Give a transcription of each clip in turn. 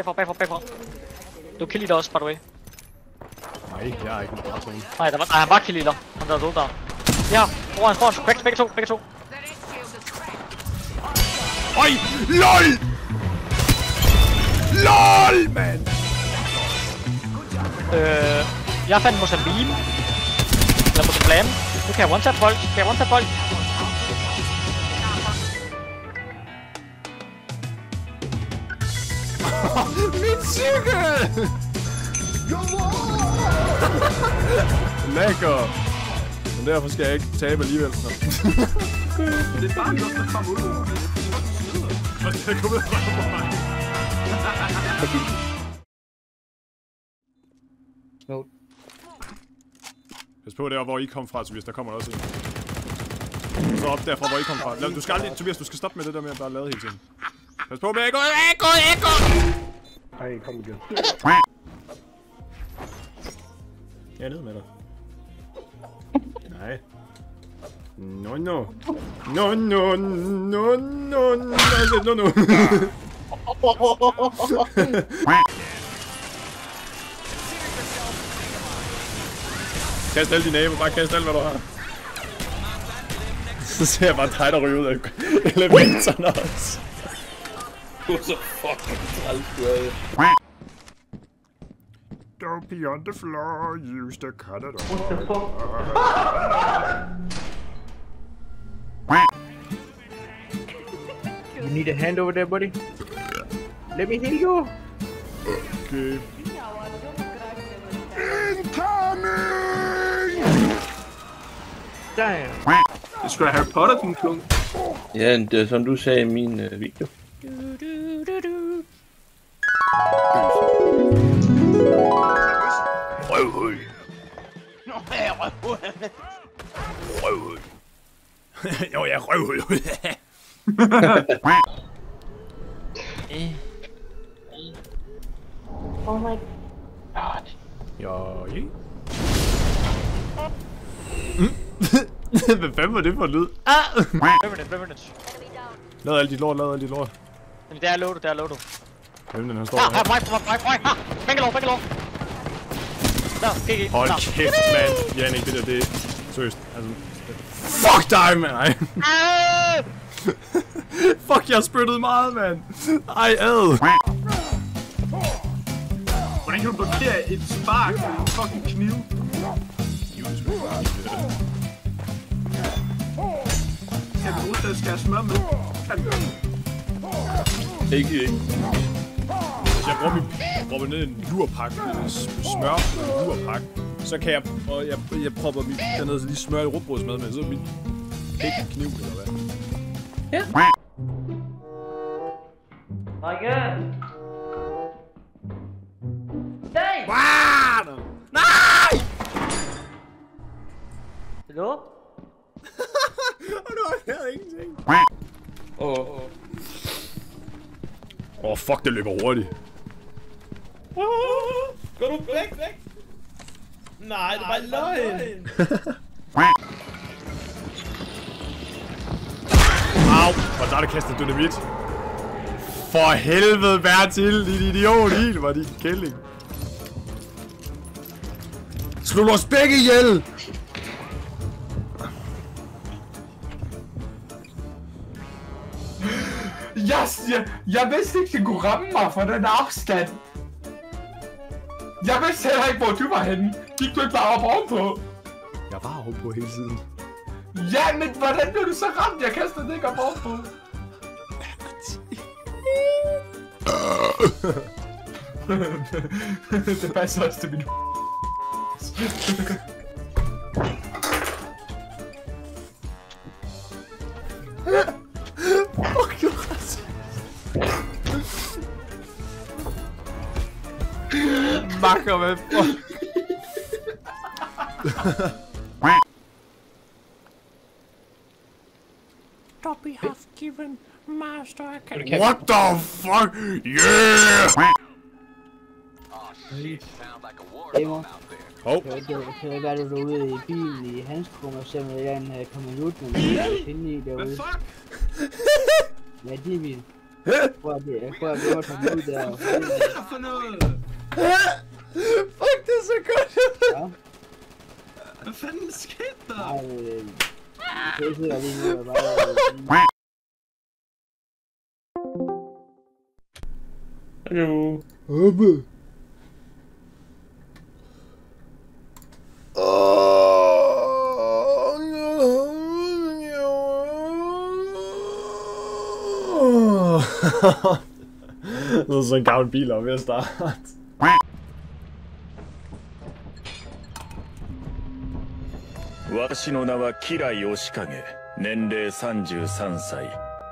Bagfra. Du kill leader også, by the way. Nej, jeg er ikke en bartone. Nej, han var kill leader. Han der der. Ja, foran. Begge to. Oj! LOL! LOL, mand! Jeg fandt måske beam. Eller måske plan. Nu kan jeg one-tap folk. Min cykel! Lækker! Men derfor skal jeg ikke tabe alligevel. Det er bare noget, der kommer ud over det. Og det er kommet frem på mig. Pas på der, hvor I kom fra, Tobias. Der kommer også en. Så op derfra, hvor I kom fra. Du skal aldrig, Tobias, du skal stoppe med det der med at bare lade hele tiden. Pas på med Echo! Ej, kom igen. Jeg er nede med dig. Nej. No. Kast alle dine naboer, bare kast alt hvad du har. Så ser jeg bare dig der ryger ud af elevatoren også. Du er så fucking træls, du er det. Don't be on the floor, use the cutter. What the fuck? You need a hand over there, buddy? Let me heal you. Okay. Incoming! Damn. Det skulle Harry Potter, din klon. Ja, det er som du sagde i min video. Røvhul. Jo, jeg er røvhul. Oh my god. Jo, hvad fanden var det for en lyd? Hvem er det? Lad alle de lort. Jamen, det er loadet. Hvem den han står her? her? Mig! Bangalore! Der, GG. Hold kæft, mand. Jannik, det der, det er seriøst. Altså, fuck dig, mand. Ej. Fuck, jeg spyttede meget, mand. Ej, ad. Hvordan kan du blokere et spark med en fucking kniv? Kan du bruge til at skære smør med? Ikke. Hvis jeg propper ned i en lurpakke, smør i en lurpakke, så kan jeg propper mit dernede, så lige smør i rugbrødsmad med, så er mit ikke kniv, eller hvad? Ja. Rikke! Nej! Hallo? Og nu har jeg ingenting. Fuck, det løber hurtigt. Går du væk? Nej, det var løgn. Au, og der er der kastet dynamit. For helvede, Bertil, din idiot, helt var din kælling. Slå os begge ihjel! Jeg vidste ikke, det kunne ramme mig fra den afstand. Jeg vidste heller ikke, hvor du var henne. Gik du ikke bare op ovenpå? Jeg var ovenpå hele tiden. Ja, men hvordan blev du så ramt? Jeg kastede det ikke op ovenpå. Det passer også til min Fuck, du er racist. Makker, hvad fuck? Dobby have given Master a What the fuck? Yeah! Hov. Kan jeg være derude i bilen i Hanskrum og se, om jeg kan komme ud med mig inde i derude? Hvad fuck? Ja, det er min. Prøv at det var sådan ud der. For noget? Fuck, det er så godt. Ja. Hvad fanden skete der? Nej, det sidder lige nu og bare... Hallo. Oppe. Det er sådan en gammel bil ved at starte. 私の名は吉良義景、年齢33歳。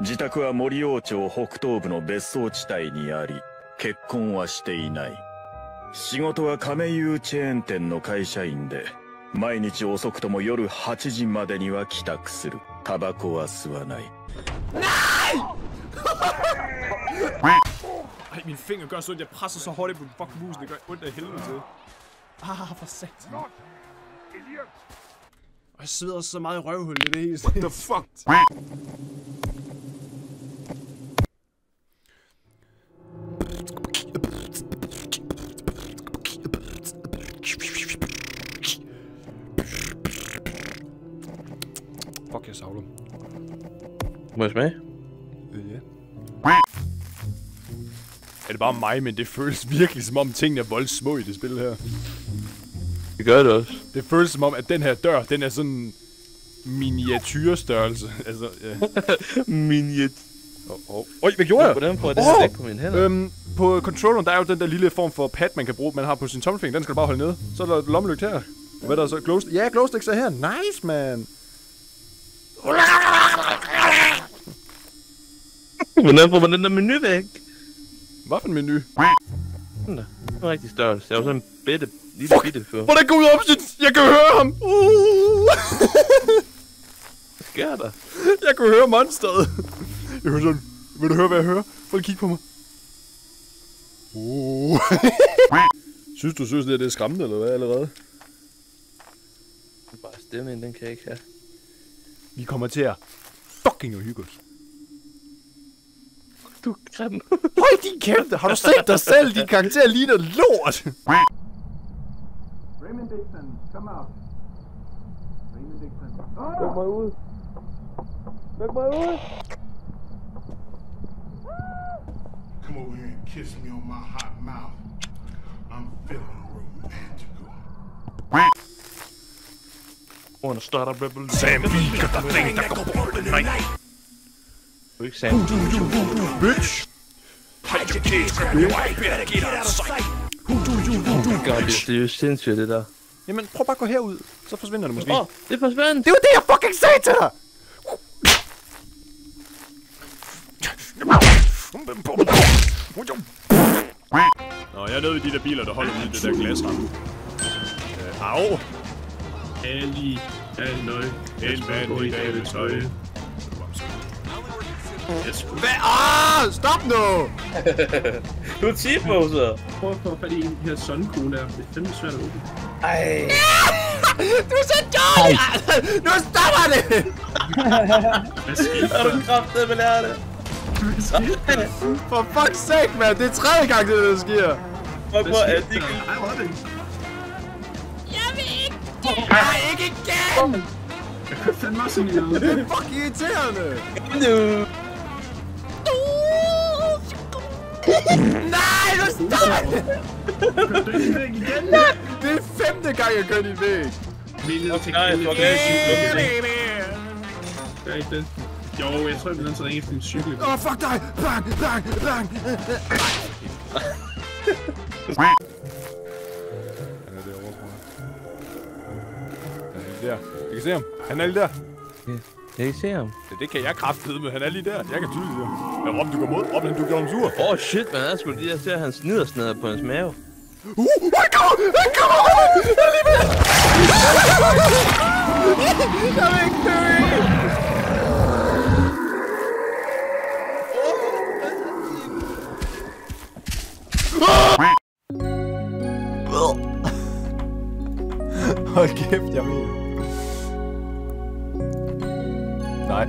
自宅は森王町北東部の別荘地帯にあり、結婚はしていない。仕事は亀有チェーン店の会社員で、毎日遅くとも夜8時までには帰宅する。タバコは吸わない。Ej, min finger gør så, at jeg presser så hårdt på fucking musen, det gør ondt af helvede til. For satan. Og jeg sidder så meget i røvhul i det hele. What the fuck? Fuck, jeg savler. Må jeg smage? Ja. Er det bare mig, men det føles virkelig som om tingene er voldsmå i det spil her. Det gør det også. Det føles som om, at den her dør, den er sådan miniatyrstørrelse. Altså, ja. Øj, hvad gjorde jeg? Hvordan får jeg det her væk på mine hænder? På controlleren, der er jo den der lille form for pad, man kan bruge, man har på sin tommelfinger. Den skal du bare holde nede. Så er der lommelygte her. Hvad er der så? Glowstick? Ja, glowsticks er her. Nice, man. Hvordan får man den der menu væk? Hvad for en menu? Den der. Det er rigtig størrelse. Jeg var sådan en bitte før. Hvordan går ud op, jeg kan høre ham! Hvad sker der? Jeg kan høre monsteret. Jeg hører sådan. Vil du høre, hvad jeg hører? Prøv lige at kigge på mig. Synes du, det er skræmmende, eller hvad, allerede? Bare stemmen, den kan jeg ikke have. Vi kommer til at fucking hygge os. Du er grim. Høj, din kæmpe! Har du set dig selv? Din karakter ligner lort! Raymond Dixon, come out. Raymond Dixon. Luk mig ud. Luk mig ud. Come over here and kiss me on my hot mouth. I'm feeling romantical. Wanna start a revolution? Sam, vi got the thing that go over the night. Du er ikke Sam. Bitch! Hide your kids, grab your wife, better get out of sight. Det er jo sindssygt, det der. Jamen, prøv bare at gå herud, så forsvinder det måske. Det forsvandt. Det var det, jeg fucking sagde til dig! Nå, jeg er nede i de der biler, der holder ude i det der glasramme. Au! Ali, halløj. En mand i dagens tøj. Hvad? Stop nu! Du er T-poser. Prøv at få fat i en af de her sunkugle der. Det er fandme svært at åbne. Ej. Du er så dårlig! Nu stopper det! Hvad skete Er du kraftet med lære det? For fuck's sake, man! Det er tredje gang, det der sker! Fuck, hvor er det? Ej, hvor er det? Jeg vil ikke! Nej, ikke igen! Jeg kan fandme også sådan noget. Det er fucking irriterende! Nej, nu stopper det! Kører du ikke væk igen? Det er 5. gang, jeg kører din væg! Vi er nødt til Nej, at fuck, køre jeg en er cykel. Det er ikke det. Jo, jeg tror, jeg bliver nødt til at ringe efter en cykel. Åh, fuck dig! Bang, bang, bang! Han er derovre, tror jeg. Han er lige der. Jeg kan se ham. Han er lige der. Jeg kan se ham. Ja, det kan jeg kraftedeme. Han er lige der. Jeg kan tydeligt se ham. Men Rob, du går mod. Rob, du gjorde ham sur. Shit, man. Jeg skulle lige at se, at han snidersnader på hans mave. Han kommer! Han kommer! Han er lige ved! Jeg vil ikke dø! Hold kæft, jeg vil. Nej.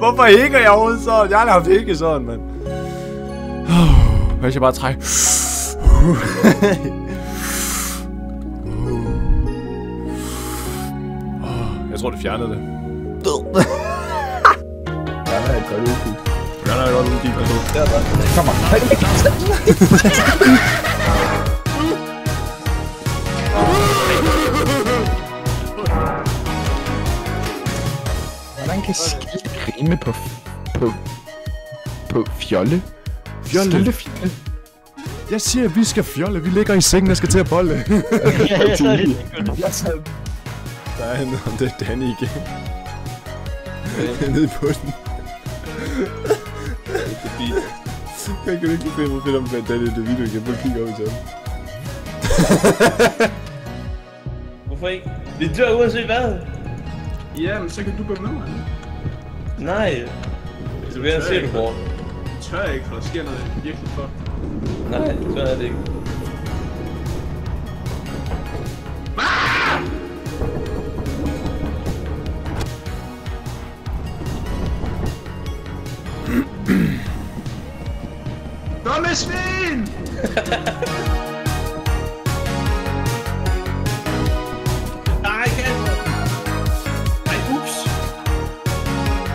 Hvorfor hænger jeg overhovedet sådan? Jeg har aldrig haft hække sådan, mand. Hvis jeg bare trækker. Jeg tror, det fjernede det. Jeg har et godt udkig. Jeg har et godt udkig. Kom on. Hvordan kan skidt rime på fjolle? Fjolle? Jeg siger, at vi skal fjolle. Vi ligger i sengen og skal til at bolle. Ja, så er det godt. Der er noget, det er Danny igen. Nede på den. Jeg kan ikke finde mig fedt om, at Danny er det video igen. Prøv at kigge op i sammen. Hvorfor ikke? Vi dør uanset hvad. Ja, men så kan du gå med mig. Nej. Du vil gerne se det, bror. Det tør jeg ikke, for der sker noget virkelig for. Nej, så er det ikke. Dumme svin! Nej, Kasper! Nej, ups!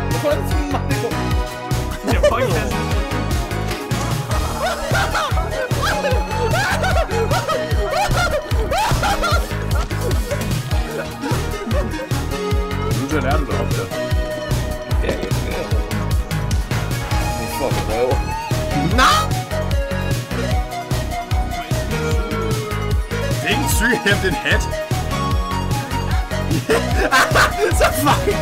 Hvorfor er det så meget? Jeg får ikke Kasper. Nu lærer du dig op der. Ja, jeg skal gøre det. Nu får vi røver. Det er ikke en cykelhjem, det er en hat. Så fucking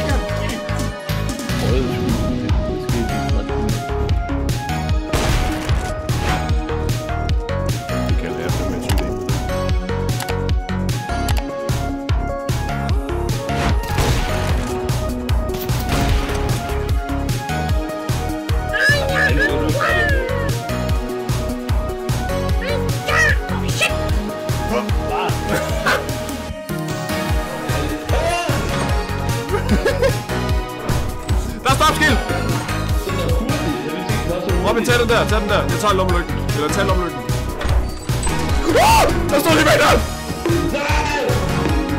det kan lære sig med cykel. Der er stopskilt! Robin, tag den der, tag den der. Jeg tager lommelygten. Eller tag lommelygten. Der står lige bag der!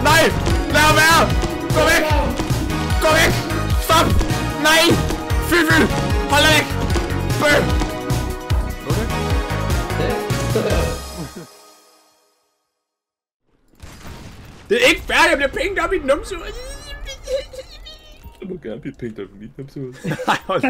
Nej! Lad ham være! Gå væk! Gå væk! Stop! Nej! Fyld! Hold dig væk! Bøh! Okay. Det er ikke færdigt, jeg bliver pængt op i den numse. Du må gerne blive pængt op i mit numse. Nej, hold